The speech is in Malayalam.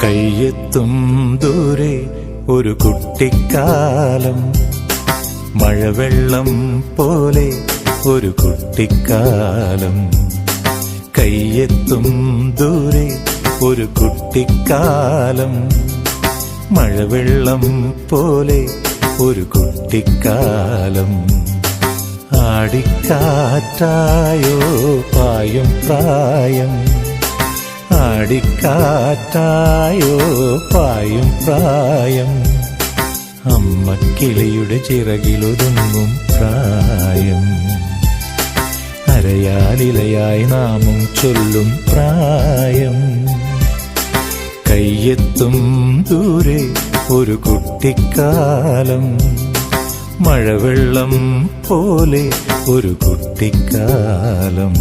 കയ്യെത്തും ദൂരെ ഒരു കുട്ടിക്കാലം, മഴവെള്ളം പോലെ ഒരു കുട്ടിക്കാലം. കയ്യെത്തും ദൂരെ ഒരു കുട്ടിക്കാലം, മഴവെള്ളം പോലെ ഒരു കുട്ടിക്കാലം. ആടിക്കാറ്റായോ പായും പ്രായം, ആടിക്കാറ്റായോ പായും പ്രായം. അമ്മക്കിളിയുടെ ചിറകിലൊതുങ്ങും പ്രായം, അരയാലിലയായി നാമം ചൊല്ലും പ്രായം. കയ്യെത്തും ദൂരെ ഒരു കുട്ടിക്കാലം, മഴവെള്ളം പോലെ ഒരു കുട്ടിക്കാലം.